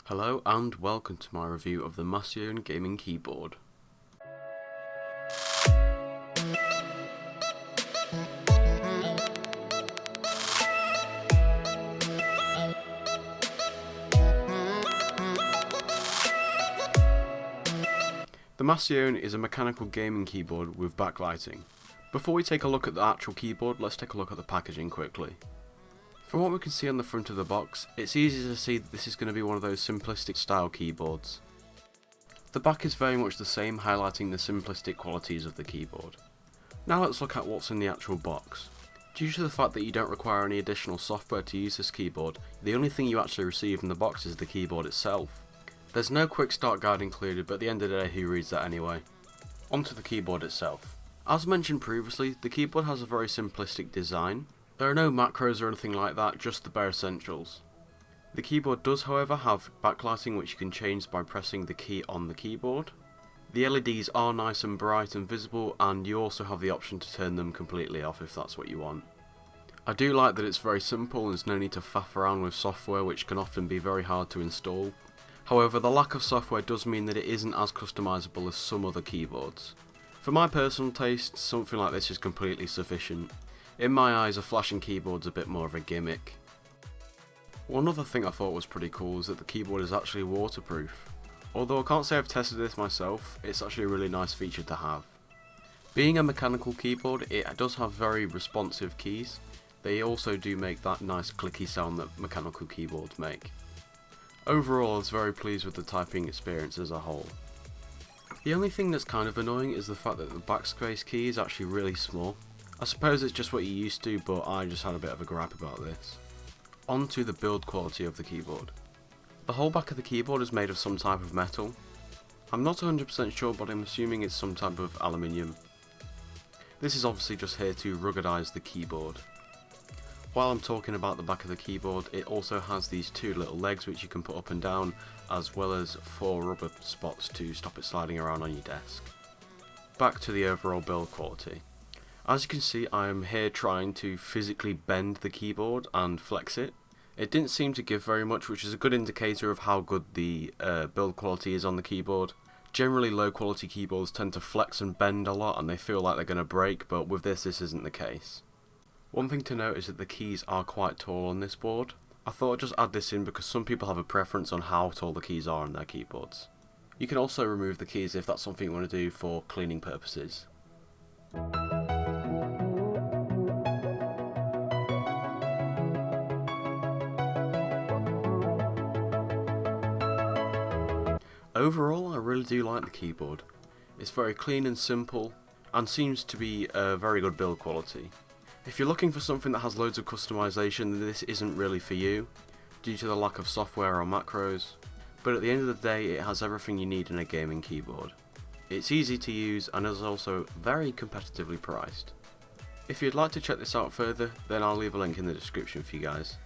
Hello and welcome to my review of the Masione gaming keyboard. The Masione is a mechanical gaming keyboard with backlighting. Before we take a look at the actual keyboard, let's take a look at the packaging quickly. From what we can see on the front of the box, it's easy to see that this is going to be one of those simplistic style keyboards. The back is very much the same, highlighting the simplistic qualities of the keyboard. Now let's look at what's in the actual box. Due to the fact that you don't require any additional software to use this keyboard, the only thing you actually receive in the box is the keyboard itself. There's no quick start guide included, but at the end of the day who reads that anyway. Onto the keyboard itself. As mentioned previously, the keyboard has a very simplistic design. There are no macros or anything like that, just the bare essentials. The keyboard does however have backlighting, which you can change by pressing the key on the keyboard. The LEDs are nice and bright and visible, and you also have the option to turn them completely off if that's what you want. I do like that it's very simple and there's no need to faff around with software, which can often be very hard to install. However, the lack of software does mean that it isn't as customizable as some other keyboards. For my personal taste, something like this is completely sufficient. In my eyes, a flashing keyboard's a bit more of a gimmick. One other thing I thought was pretty cool is that the keyboard is actually waterproof. Although I can't say I've tested this myself, it's actually a really nice feature to have. Being a mechanical keyboard, it does have very responsive keys. They also do make that nice clicky sound that mechanical keyboards make. Overall, I was very pleased with the typing experience as a whole. The only thing that's kind of annoying is the fact that the backspace key is actually really small. I suppose it's just what you're used to, but I just had a bit of a gripe about this. On to the build quality of the keyboard. The whole back of the keyboard is made of some type of metal. I'm not 100% sure, but I'm assuming it's some type of aluminium. This is obviously just here to ruggedize the keyboard. While I'm talking about the back of the keyboard, it also has these two little legs which you can put up and down, as well as 4 rubber spots to stop it sliding around on your desk. Back to the overall build quality. As you can see, I am here trying to physically bend the keyboard and flex it. It didn't seem to give very much, which is a good indicator of how good the build quality is on the keyboard. Generally, low quality keyboards tend to flex and bend a lot and they feel like they're going to break, but with this isn't the case. One thing to note is that the keys are quite tall on this board. I thought I'd just add this in because some people have a preference on how tall the keys are on their keyboards. You can also remove the keys if that's something you want to do for cleaning purposes. Overall, I really do like the keyboard. It's very clean and simple, and seems to be a very good build quality. If you're looking for something that has loads of customization, then this isn't really for you, due to the lack of software or macros, but at the end of the day it has everything you need in a gaming keyboard. It's easy to use and is also very competitively priced. If you'd like to check this out further, then I'll leave a link in the description for you guys.